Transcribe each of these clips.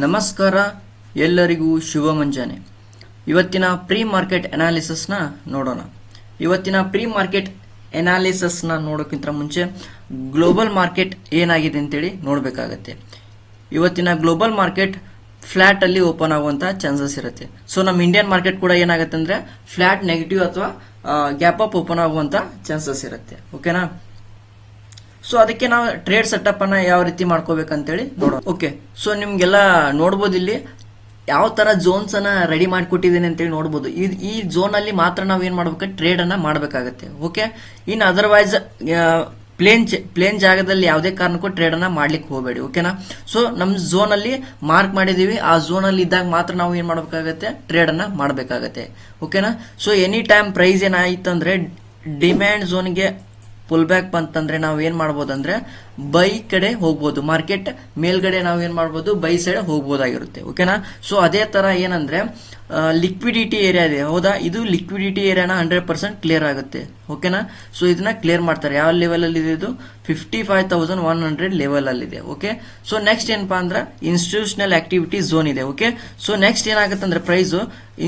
ನಮಸ್ಕಾರ, ಎಲ್ಲರಿಗೂ ಶುಭ ಮುಂಜಾನೆ. ಇವತ್ತಿನ ಪ್ರೀ ಮಾರ್ಕೆಟ್ ಅನಾಲಿಸಿಸ್ನ ನೋಡೋಣ. ಇವತ್ತಿನ ಪ್ರೀ ಮಾರ್ಕೆಟ್ ಅನಾಲಿಸಿಸ್ನ ನೋಡೋಕ್ಕಿಂತ ಮುಂಚೆ ಗ್ಲೋಬಲ್ ಮಾರ್ಕೆಟ್ ಏನಾಗಿದೆ ಅಂತೇಳಿ ನೋಡಬೇಕಾಗತ್ತೆ. ಇವತ್ತಿನ ಗ್ಲೋಬಲ್ ಮಾರ್ಕೆಟ್ ಫ್ಲಾಟ್ ಅಲ್ಲಿ ಓಪನ್ ಆಗುವಂತ ಚಾನ್ಸಸ್ ಇರುತ್ತೆ. ಸೊ ನಮ್ಮ ಇಂಡಿಯನ್ ಮಾರ್ಕೆಟ್ ಕೂಡ ಏನಾಗುತ್ತೆ ಅಂದ್ರೆ ಫ್ಲಾಟ್ ನೆಗೆಟಿವ್ ಅಥವಾ ಗ್ಯಾಪ್ ಅಪ್ ಓಪನ್ ಆಗುವಂತ ಚಾನ್ಸಸ್ ಇರುತ್ತೆ. ಓಕೆನಾ? ಸೊ ಅದಕ್ಕೆ ನಾವು ಟ್ರೇಡ್ ಸೆಟಪ್ ಅನ್ನ ಯಾವ ರೀತಿ ಮಾಡ್ಕೋಬೇಕಂತೇಳಿ ನೋಡೋಣ. ಓಕೆ, ಸೊ ನಿಮ್ಗೆಲ್ಲ ನೋಡ್ಬೋದು ಇಲ್ಲಿ ಯಾವ ತರ ಜೋನ್ಸ್ ಅನ್ನ ರೆಡಿ ಮಾಡಿಕೊಟ್ಟಿದ್ದೀನಿ ಅಂತೇಳಿ ನೋಡ್ಬೋದು. ಈ ಝೋನ್ ಅಲ್ಲಿ ಮಾತ್ರ ನಾವು ಏನ್ ಮಾಡ್ಬೇಕು, ಟ್ರೇಡ್ ಅನ್ನ ಮಾಡಬೇಕಾಗತ್ತೆ. ಓಕೆ, ಇನ್ ಅದರ್ವೈಸ್ ಪ್ಲೇನ್ ಜಾಗದಲ್ಲಿ ಯಾವುದೇ ಕಾರಣಕ್ಕೂ ಟ್ರೇಡ್ ಅನ್ನ ಮಾಡ್ಲಿಕ್ಕೆ ಹೋಗಬೇಡಿ. ಓಕೆನಾ? ಸೊ ನಮ್ ಝೋನ್ ಅಲ್ಲಿ ಮಾರ್ಕ್ ಮಾಡಿದೀವಿ, ಆ ಝೋನ್ ಅಲ್ಲಿ ಇದ್ದಾಗ ಮಾತ್ರ ನಾವು ಏನ್ ಮಾಡ್ಬೇಕಾಗತ್ತೆ, ಟ್ರೇಡ್ ಅನ್ನ ಮಾಡಬೇಕಾಗತ್ತೆ. ಓಕೆನಾ? ಸೊ ಎನಿ ಟೈಮ್ ಪ್ರೈಸ್ ಏನಾಯ್ತಂದ್ರೆ ಡಿಮ್ಯಾಂಡ್ ಝೋನ್ಗೆ ಪುಲ್ ಬ್ಯಾಕ್ ಬಂತಂದ್ರೆ ನಾವು ಏನ್ ಮಾಡ್ಬೋದು ಅಂದ್ರೆ ಬೈ ಕಡೆ ಹೋಗ್ಬೋದು. ಮಾರ್ಕೆಟ್ ಮೇಲ್ಗಡೆ ನಾವು ಏನ್ ಮಾಡ್ಬೋದು, ಬೈ ಸೈಡ್ ಹೋಗ್ಬೋದಾಗಿರುತ್ತೆ. ಓಕೆನಾ? ಸೊ ಅದೇ ತರ ಏನಂದ್ರೆ ಲಿಕ್ವಿಡಿಟಿ ಏರಿಯಾ ಇದೆ, ಹೌದಾ? ಇದು ಲಿಕ್ವಿಡಿಟಿ ಏರಿಯಾನ 100% ಕ್ಲಿಯರ್ ಆಗುತ್ತೆ. ಓಕೆನಾ? ಸೊ ಇದನ್ನ ಕ್ಲಿಯರ್ ಮಾಡ್ತಾರೆ. ಯಾವ ಲೆವೆಲ್ ಅಲ್ಲಿ ಇದೆ ಇದು? 55,100 ಲೆವೆಲ್ ಅಲ್ಲಿ ಇದೆ. ಓಕೆ, ಸೊ ನೆಕ್ಸ್ಟ್ ಏನಪ್ಪಾ ಅಂದ್ರೆ ಇನ್ಸ್ಟಿಟ್ಯೂಷನಲ್ ಆಕ್ಟಿವಿಟಿ ಝೋನ್ ಇದೆ. ಓಕೆ, ಸೊ ನೆಕ್ಸ್ಟ್ ಏನಾಗುತ್ತೆ ಅಂದ್ರೆ ಪ್ರೈಸ್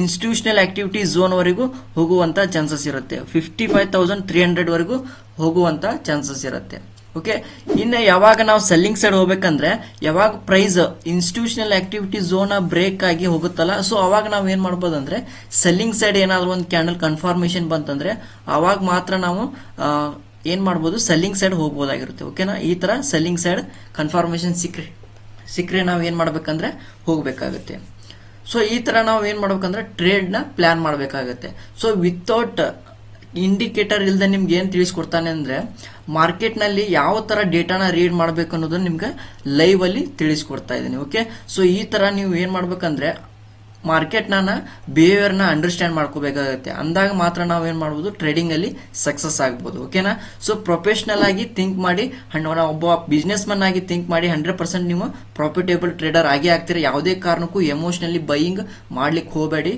ಇನ್ಸ್ಟಿಟ್ಯೂಷನಲ್ ಆಕ್ಟಿವಿಟಿ ಝೋನ್ ವರೆಗೂ ಹೋಗುವಂತ ಚಾನ್ಸಸ್ ಇರುತ್ತೆ. 55,300 ವರೆಗೂ ಹೋಗುವಂತ ಚಾನ್ಸಸ್ ಇರುತ್ತೆ. ಓಕೆ, ಇನ್ನು ಯಾವಾಗ ನಾವು ಸೆಲ್ಲಿಂಗ್ ಸೈಡ್ ಹೋಗ್ಬೇಕಂದ್ರೆ ಯಾವಾಗ price institutional activity zone break ಆಗಿ ಹೋಗುತ್ತಲ್ಲ, ಸೊ ಅವಾಗ ನಾವು ಏನ್ ಮಾಡ್ಬೋದು ಅಂದ್ರೆ ಸೆಲ್ಲಿಂಗ್ ಸೈಡ್ ಏನಾದ್ರು ಒಂದು ಕ್ಯಾಂಡಲ್ ಕನ್ಫರ್ಮೇಶನ್ ಬಂತಂದ್ರೆ ಅವಾಗ ಮಾತ್ರ ನಾವು ಏನ್ ಮಾಡ್ಬೋದು, ಸೆಲ್ಲಿಂಗ್ ಸೈಡ್ ಹೋಗ್ಬೋದಾಗಿರುತ್ತೆ. ಓಕೆನಾ? ಈ ತರ ಸೆಲ್ಲಿಂಗ್ ಸೈಡ್ ಕನ್ಫರ್ಮೇಶನ್ ಸಿಕ್ರೆ ನಾವು ಏನ್ ಮಾಡ್ಬೇಕಂದ್ರೆ ಹೋಗ್ಬೇಕಾಗುತ್ತೆ. ಸೊ ಈ ತರ ನಾವು ಏನ್ ಮಾಡ್ಬೇಕಂದ್ರೆ ಟ್ರೇಡ್ ನ ಪ್ಲಾನ್ ಮಾಡ್ಬೇಕಾಗತ್ತೆ. ಸೊ ವಿತೌಟ್ ಇಂಡಿಕೇಟರ್ ಇಲ್ಲದೆ ನಿಮ್ಗೆ ಏನ್ ತಿಳಿಸ್ಕೊಡ್ತಾನೆ ಅಂದ್ರೆ ಮಾರ್ಕೆಟ್ ನಲ್ಲಿ ಯಾವ ತರ ಡೇಟಾನ ರೀಡ್ ಮಾಡ್ಬೇಕು ಅನ್ನೋದನ್ನ ನಿಮ್ಗೆ ಲೈವ್ ಅಲ್ಲಿ ತಿಳಿಸ್ಕೊಡ್ತಾ ಇದ್ದೀನಿ. ಓಕೆ, ಸೊ ಈ ತರ ನೀವು ಏನ್ ಮಾಡ್ಬೇಕಂದ್ರೆ ಮಾರ್ಕೆಟ್ ಬಿಹೇವಿಯರ್ ನ ಅಂಡರ್ಸ್ಟ್ಯಾಂಡ್ ಮಾಡ್ಕೋಬೇಕಾಗುತ್ತೆ. ಅಂದಾಗ ಮಾತ್ರ ನಾವು ಏನ್ ಮಾಡ್ಬೋದು, ಟ್ರೇಡಿಂಗ್ ಅಲ್ಲಿ ಸಕ್ಸಸ್ ಆಗ್ಬೋದು. ಓಕೆನಾ? ಸೊ ಪ್ರೊಫೆಷನಲ್ ಆಗಿ ಥಿಂಕ್ ಮಾಡಿ, ಒಬ್ಬ ಬಿಸ್ನೆಸ್ ಮನ್ ಆಗಿ ಥಿಂಕ್ ಮಾಡಿ 100% ನೀವು ಪ್ರಾಫಿಟೇಬಲ್ ಟ್ರೇಡರ್ ಆಗಿ ಆಗ್ತೀರಾ. ಯಾವುದೇ ಕಾರಣಕ್ಕೂ ಎಮೋಷನಲಿ ಬೈಯಿಂಗ್ ಮಾಡ್ಲಿಕ್ಕೆ ಹೋಗಬೇಡಿ.